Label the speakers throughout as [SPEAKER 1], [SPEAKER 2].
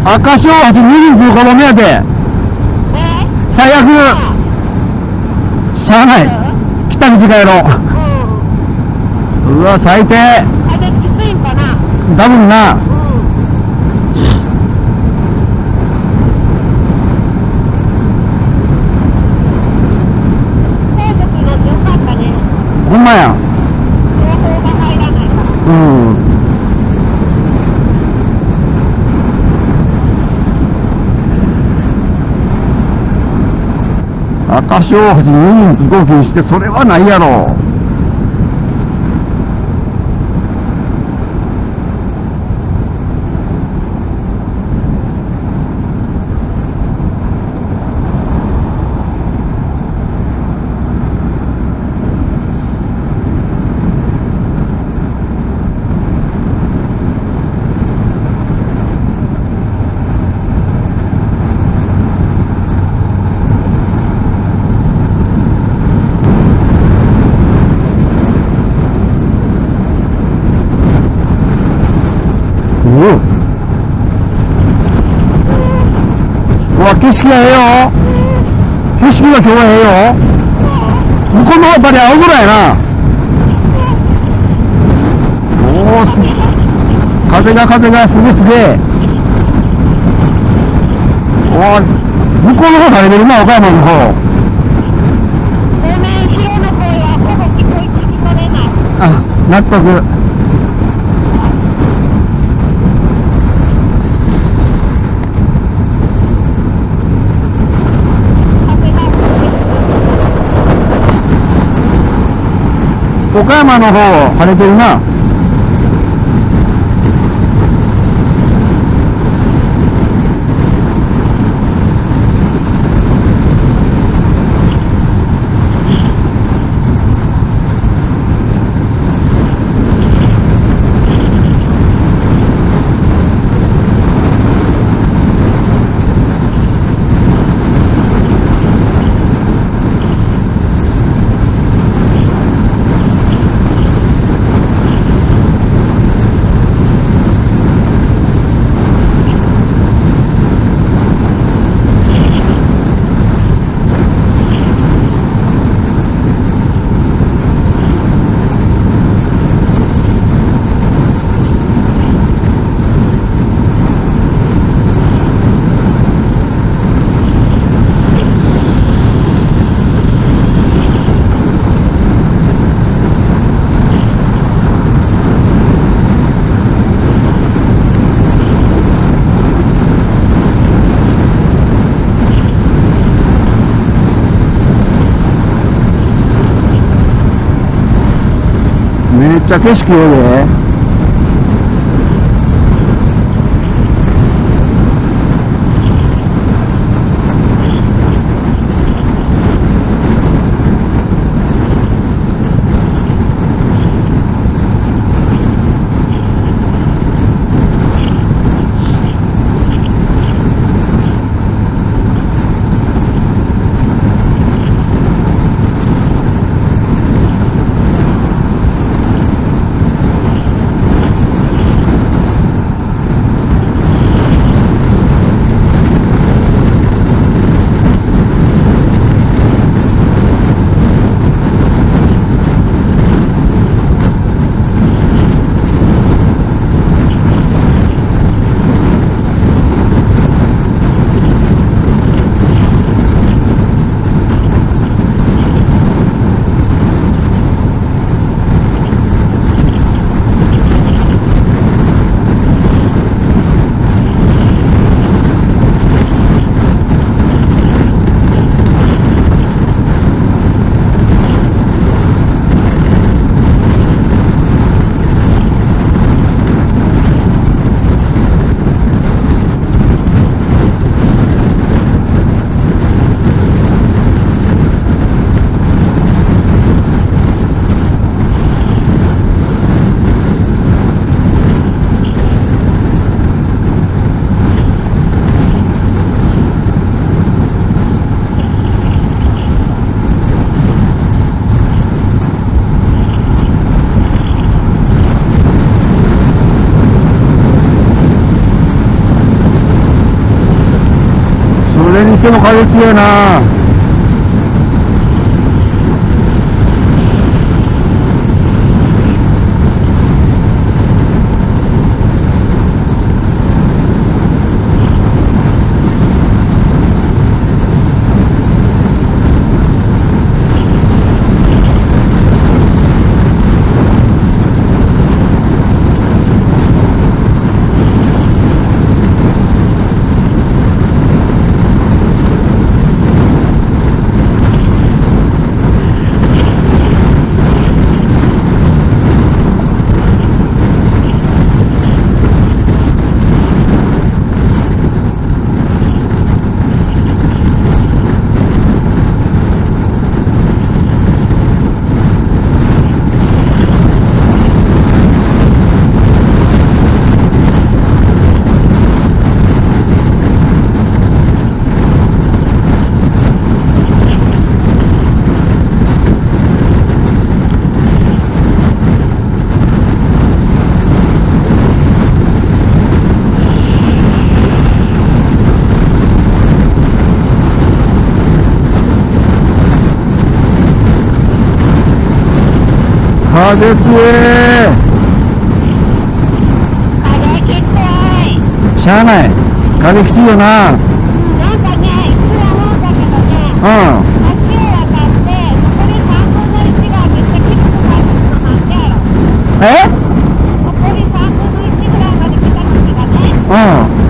[SPEAKER 1] 赤潮橋2人通行止めやで。最悪。しゃあない。来た道帰ろう。うわ、最低。
[SPEAKER 2] あれきついんかな。
[SPEAKER 1] 多分な。
[SPEAKER 2] 低速になってよかったね。
[SPEAKER 1] ほんまや。
[SPEAKER 2] 情報が入らないから。
[SPEAKER 1] うん。赤潮橋2人通行禁止してそれはないやろ。うわ、景色がええよ。景色が今日はええよ。向こうのやっぱり青空やな。おお、風がすげえすげえ。おお、向こうの方晴れてるな、岡山の方。
[SPEAKER 2] ごめん、後ろの声はほぼ聞こえない。
[SPEAKER 1] あ、納得。岡山の方晴れてるな。めっちゃ景色ええで。でも風強いな。風強い。
[SPEAKER 2] 風きつい。
[SPEAKER 1] しゃあない。風きついよな。
[SPEAKER 2] なんかね、いつも思うんだけどね、
[SPEAKER 1] うん。
[SPEAKER 2] 橋を渡って、そこで3分の1がめっちゃきつくなるのなんでやろ。
[SPEAKER 1] え？
[SPEAKER 2] ここに3分の1ぐらいまで来た時がね、
[SPEAKER 1] うん。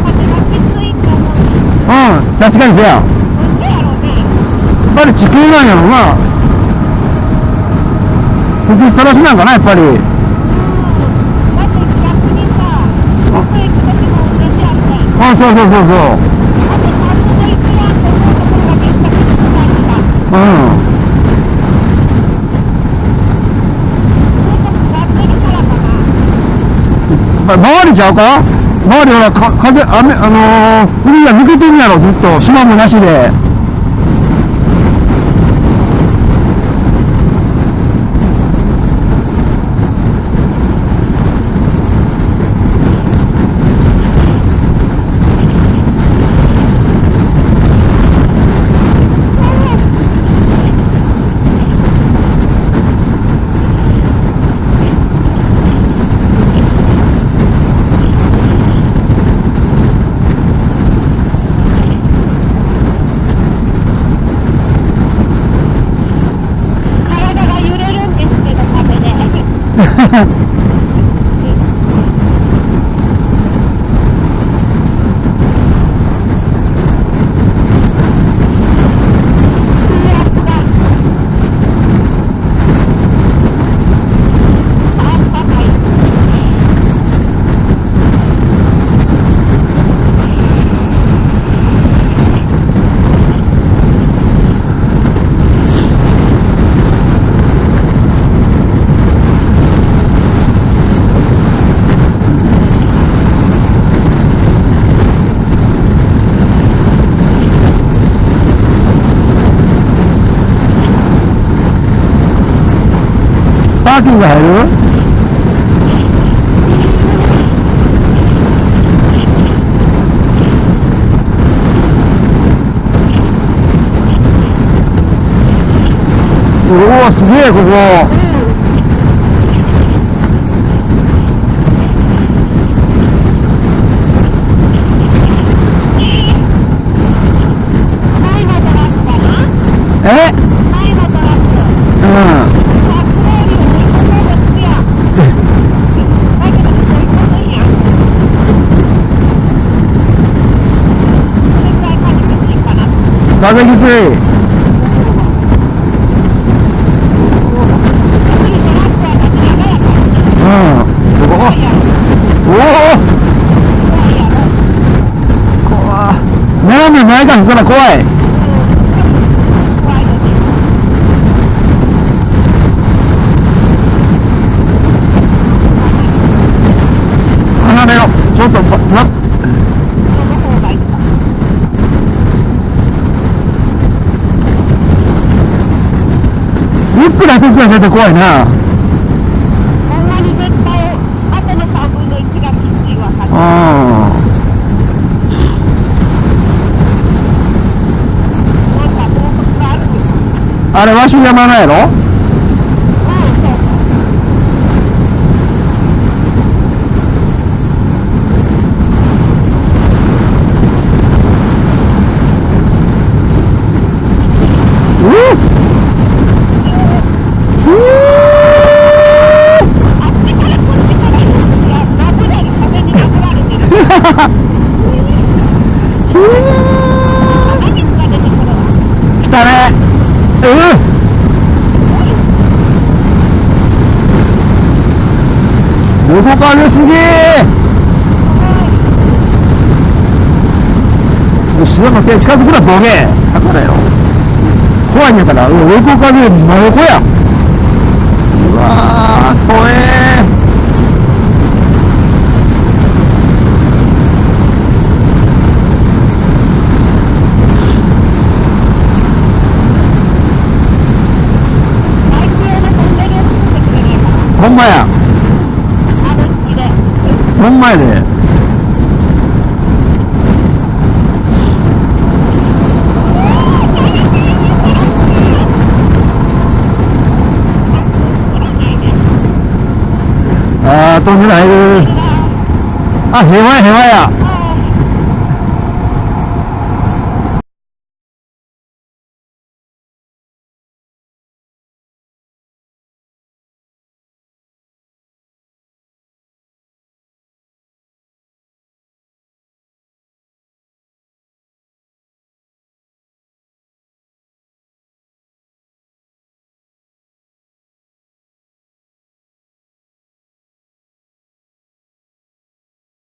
[SPEAKER 2] 風がきついって思うの。
[SPEAKER 1] うん。確かにせや。
[SPEAKER 2] なんでやろうね。
[SPEAKER 1] やっぱり地球なんやろな。吹きさらしなんかな、やっぱり。
[SPEAKER 2] だって逆にさ、ここ行く時も同じやんね。
[SPEAKER 1] あ、そうそうそうそう。
[SPEAKER 2] だって3分の1やんと思うところがめっちゃきつくなるさ。
[SPEAKER 1] うん。
[SPEAKER 2] やってるからかな。
[SPEAKER 1] やっぱ周りちゃうか？周りほら、風、雨、海が抜けてんやろ、ずっと。島もなしで。
[SPEAKER 2] 体が揺れるんですけど、風で。
[SPEAKER 1] パーキング入る？おお、すげえ、ここ。
[SPEAKER 2] 前のトラックかな？
[SPEAKER 1] え？
[SPEAKER 2] 前のトラック。
[SPEAKER 1] うん。
[SPEAKER 2] さすがに2個目ですやん。だけどここ1個目やん。それくらい風きついかな。
[SPEAKER 1] 風きつい。
[SPEAKER 2] 特にトラックは立ち長やからね。
[SPEAKER 1] うん。
[SPEAKER 2] 怖いやろ。
[SPEAKER 1] おお。
[SPEAKER 2] 怖いやろ。
[SPEAKER 1] 怖い。斜め前から来たら怖い。
[SPEAKER 2] 怖いのね。
[SPEAKER 1] 離れろ。ちょっと、
[SPEAKER 2] その方がいいか。
[SPEAKER 1] ゆっくり歩くやつって怖いな。
[SPEAKER 2] ほんまに絶対あとの3分の1がきついわ、風。
[SPEAKER 1] うん。あれ、わし山のやろ？来たね。元風すげえ。後ろの手近づくなボケ。だからよ。怖いんやから、横風真横や。うわー、怖えー。ほんまや。ほんまやで。あー、飛んでない。あ、平和や。